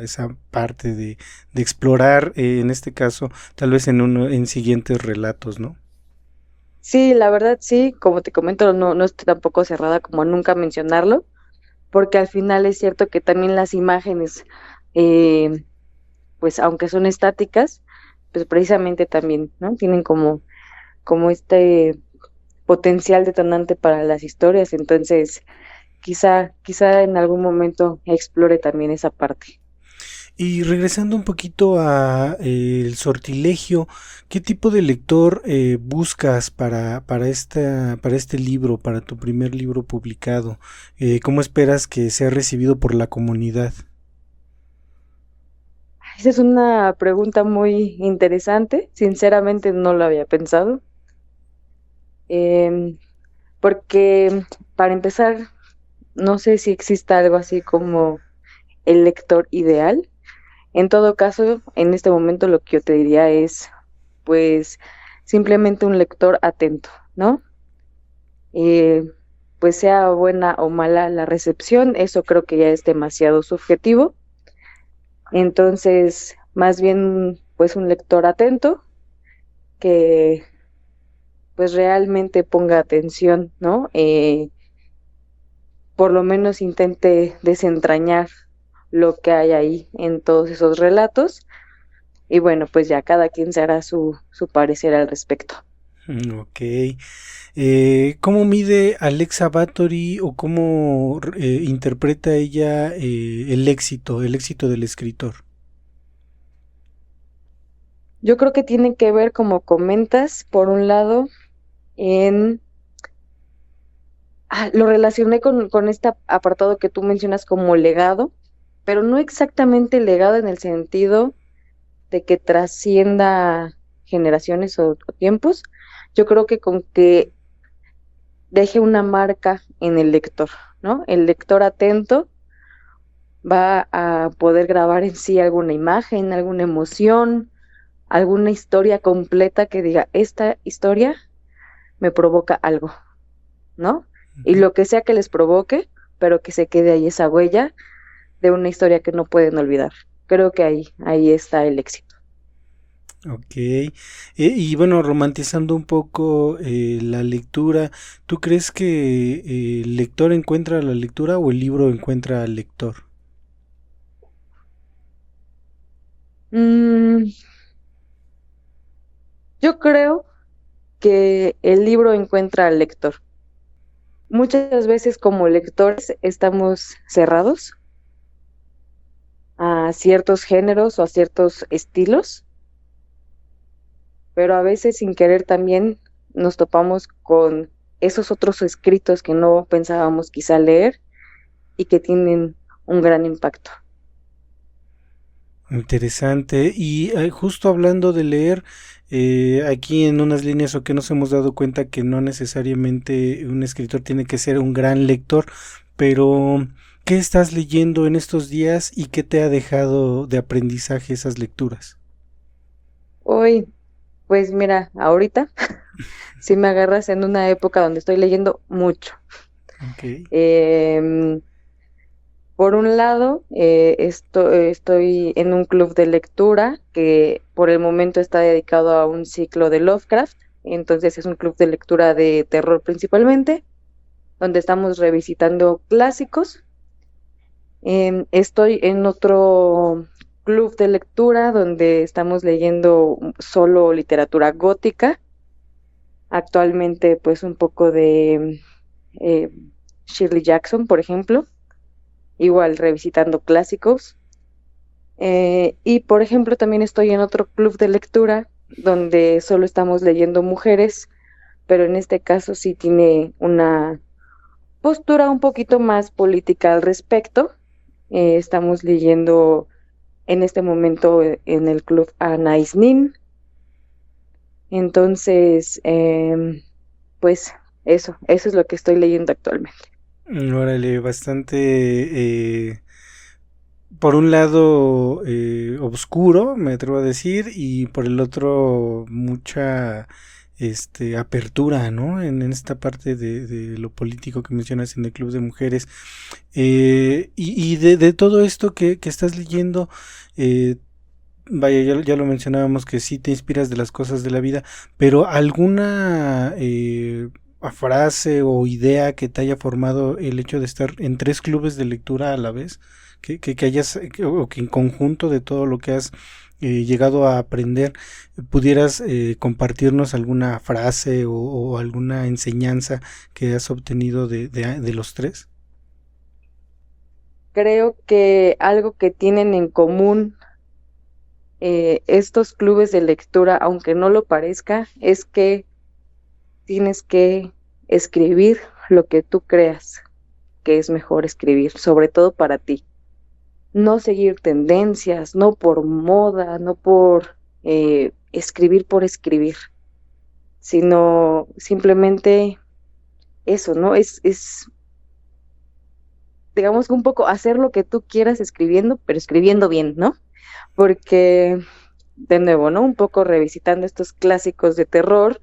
parte de explorar, en este caso, tal vez en siguientes relatos, ¿no? Sí, la verdad sí, como te comento, no estoy tampoco cerrada como a nunca mencionarlo, porque al final es cierto que también las imágenes, eh, pues aunque son estáticas, pues precisamente también, ¿no? Tienen como este potencial detonante para las historias, entonces quizá en algún momento explore también esa parte. Y regresando un poquito a el sortilegio, ¿qué tipo de lector buscas para este libro, para tu primer libro publicado? ¿Cómo esperas que sea recibido por la comunidad? Esa es una pregunta muy interesante. Sinceramente no lo había pensado. Em, Porque para empezar, no sé si exista algo así como el lector ideal. En todo caso, en este momento lo que yo te diría es, pues, simplemente un lector atento, ¿no? Eh, pues sea buena o mala la recepción, eso creo que ya es demasiado subjetivo. Entonces, más bien, pues un lector atento que pues realmente ponga atención, ¿no? Por lo menos intente desentrañar lo que hay ahí en todos esos relatos. Y bueno, pues ya cada quien se hará su parecer al respecto. Ok. ¿Cómo mide Alexa Bathory o cómo interpreta ella el éxito del escritor? Yo creo que tiene que ver, como comentas, por un lado, en... lo relacioné con este apartado que tú mencionas como legado, pero no exactamente legado en el sentido de que trascienda generaciones o tiempos. Yo creo que con que deje una marca en el lector, ¿no? El lector atento va a poder grabar en sí alguna imagen, alguna emoción, alguna historia completa que diga, esta historia me provoca algo, ¿no? Y Ujú. lo que sea que les provoque, pero que se quede ahí esa huella de una historia que no pueden olvidar. Creo que ahí está el éxito. Ok. Y bueno, romantizando un poco la lectura, ¿tú crees que el lector encuentra la lectura o el libro encuentra al lector? Mm, yo creo que el libro encuentra al lector. Muchas veces como lectores estamos cerrados a ciertos géneros o a ciertos estilos, pero a veces sin querer también nos topamos con esos otros escritos que no pensábamos quizá leer y que tienen un gran impacto. Interesante. Y justo hablando de leer, aquí en unas líneas o que nos hemos dado cuenta que no necesariamente un escritor tiene que ser un gran lector, pero ¿qué estás leyendo en estos días y qué te ha dejado de aprendizaje esas lecturas? Hoy, pues mira, ahorita si me agarras en una época donde estoy leyendo mucho. Ok. Em, por un lado, estoy en un club de lectura que por el momento está dedicado a un ciclo de Lovecraft. Entonces es un club de lectura de terror principalmente, donde estamos revisitando clásicos. Estoy en otro club de lectura donde estamos leyendo solo literatura gótica. Actualmente, pues un poco de eh, Shirley Jackson, por ejemplo, igual revisitando clásicos. Y por ejemplo, también estoy en otro club de lectura donde solo estamos leyendo mujeres, pero en este caso sí tiene una postura un poquito más política al respecto. Estamos leyendo en este momento en el club a Anais Nin. Entonces, pues eso es lo que estoy leyendo actualmente. Órale, por un lado, oscuro, me atrevo a decir, y por el otro, mucha apertura, ¿no? En esta parte de lo político que mencionas en el Club de Mujeres. Y de todo esto que estás leyendo, eh, vaya, ya lo mencionábamos que sí te inspiras de las cosas de la vida, pero alguna frase o idea que te haya formado el hecho de estar en tres clubes de lectura a la vez, que hayas, o que en conjunto de todo lo que has llegado a aprender, pudieras compartirnos alguna frase o alguna enseñanza que has obtenido de los tres. Creo que algo que tienen en común estos clubes de lectura, aunque no lo parezca, es que tienes que escribir lo que tú creas que es mejor escribir, sobre todo para ti. no seguir tendencias, no por moda, no por escribir por escribir, sino simplemente eso, ¿no? Digamos que un poco hacer lo que tú quieras escribiendo, pero escribiendo bien, ¿no? Porque, de nuevo, ¿no? Un poco revisitando estos clásicos de terror,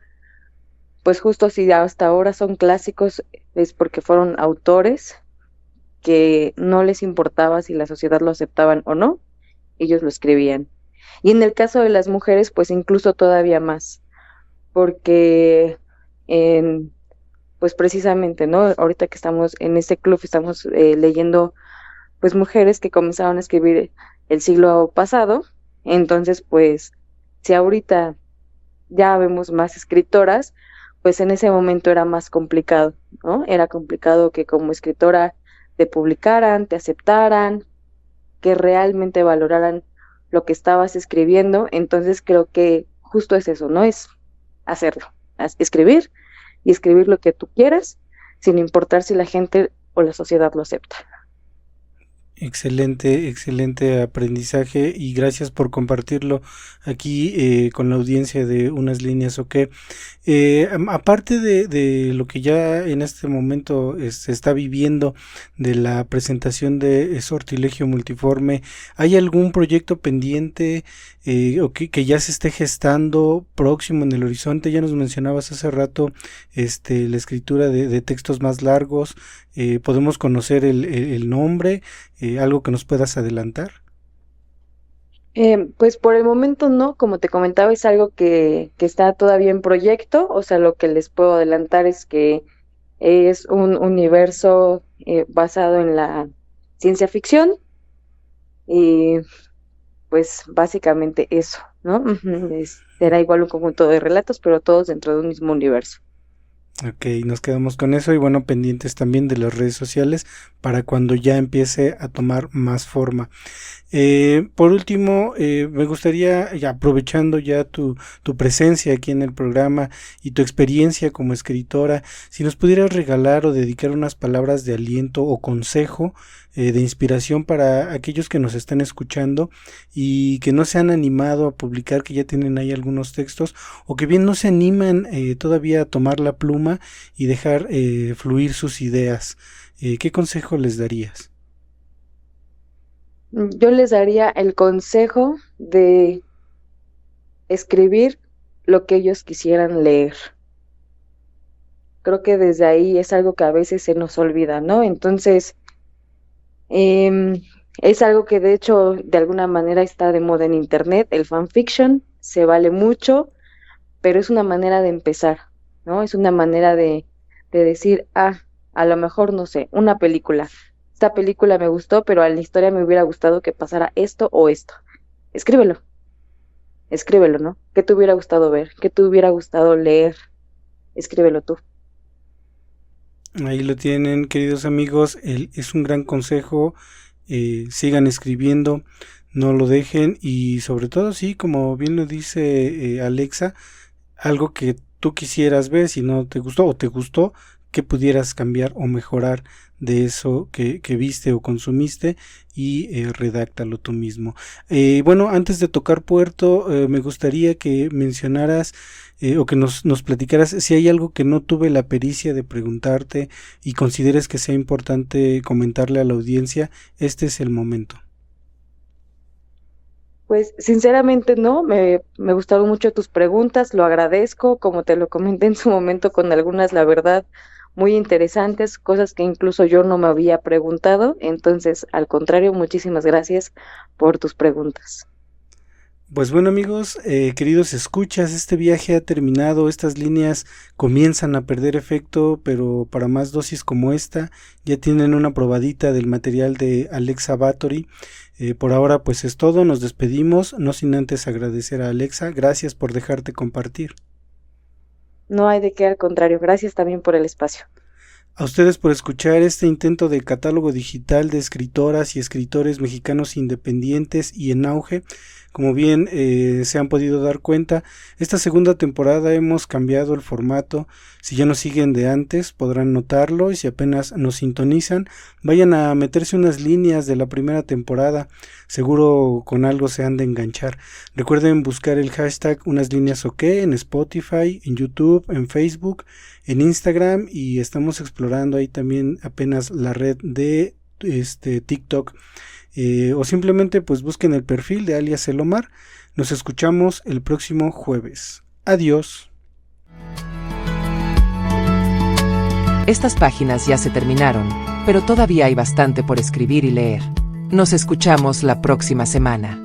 pues justo si hasta ahora son clásicos es porque fueron autores que no les importaba si la sociedad lo aceptaban o no, ellos lo escribían. Y en el caso de las mujeres, pues incluso todavía más, porque pues precisamente, ¿no? Ahorita que estamos en este club, estamos leyendo pues mujeres que comenzaron a escribir el siglo pasado, entonces pues si ahorita ya vemos más escritoras, pues en ese momento era más complicado, ¿no? Era complicado que como escritora te publicaran, te aceptaran, que realmente valoraran lo que estabas escribiendo, entonces creo que justo es eso, ¿no? Es hacerlo, escribir y escribir lo que tú quieras, sin importar si la gente o la sociedad lo acepta. Excelente, excelente aprendizaje y gracias por compartirlo aquí con la audiencia de Unas Líneas OK. Aparte de lo que ya en este momento se está viviendo de la presentación de Sortilegio Multiforme, ¿hay algún proyecto pendiente o que ya se esté gestando próximo en el horizonte? Ya nos mencionabas hace rato la escritura de textos más largos. ¿Podemos conocer el nombre? ¿Algo que nos puedas adelantar? Pues por el momento no, como te comentaba, es algo que está todavía en proyecto, o sea, lo que les puedo adelantar es que es un universo basado en la ciencia ficción y pues básicamente eso, ¿no? Ujú, será igual un conjunto de relatos, pero todos dentro de un mismo universo. Ok, nos quedamos con eso y bueno, pendientes también de las redes sociales para cuando ya empiece a tomar más forma. Por último, me gustaría, ya aprovechando ya tu presencia aquí en el programa y tu experiencia como escritora, si nos pudieras regalar o dedicar unas palabras de aliento o consejo de inspiración para aquellos que nos están escuchando y que no se han animado a publicar, que ya tienen ahí algunos textos o que bien no se animan todavía a tomar la pluma y dejar fluir sus ideas. ¿Qué consejo les darías? Yo les daría el consejo de escribir lo que ellos quisieran leer. Creo que desde ahí es algo que a veces se nos olvida, ¿no? Entonces, em, es algo que de hecho de alguna manera está de moda en internet, el fanfiction, se vale mucho, pero es una manera de empezar, ¿no? Es una manera de decir, a lo mejor, no sé, una película. Esta película me gustó, pero a la historia me hubiera gustado que pasara esto o esto. Escríbelo, escríbelo, ¿no? ¿Qué te hubiera gustado ver? ¿Qué te hubiera gustado leer? Escríbelo tú. Ahí lo tienen, queridos amigos, es un gran consejo, sigan escribiendo, no lo dejen y sobre todo, sí, como bien lo dice Alexa, algo que tú quisieras ver, si no te gustó o te gustó, que pudieras cambiar o mejorar de eso que viste o consumiste y redáctalo tú mismo. Bueno, antes de tocar puerto, me gustaría que mencionaras o que nos platicaras si hay algo que no tuve la pericia de preguntarte y consideres que sea importante comentarle a la audiencia. Este es el momento. Pues sinceramente no, me gustaron mucho tus preguntas, lo agradezco, como te lo comenté en su momento con algunas, la verdad, muy interesantes, cosas que incluso yo no me había preguntado, entonces, al contrario, muchísimas gracias por tus preguntas. Pues bueno amigos, queridos escuchas, este viaje ha terminado, estas líneas comienzan a perder efecto, pero para más dosis como esta ya tienen una probadita del material de Alexa Báthory. Por ahora pues es todo, nos despedimos, no sin antes agradecer a Alexa, gracias por dejarte compartir. No hay de qué, al contrario, gracias también por el espacio. A ustedes por escuchar este intento de catálogo digital de escritoras y escritores mexicanos independientes y en auge. Como bien se han podido dar cuenta, esta segunda temporada hemos cambiado el formato. Si ya nos siguen de antes podrán notarlo, y si apenas nos sintonizan, vayan a meterse unas líneas de la primera temporada, seguro con algo se han de enganchar. Recuerden buscar el hashtag unaslíneasok en Spotify, en YouTube, en Facebook, en Instagram, y estamos explorando ahí también apenas la red de TikTok. O simplemente pues busquen el perfil de alias El Omar. Nos escuchamos el próximo jueves. Adiós. Estas páginas ya se terminaron, pero todavía hay bastante por escribir y leer. Nos escuchamos la próxima semana.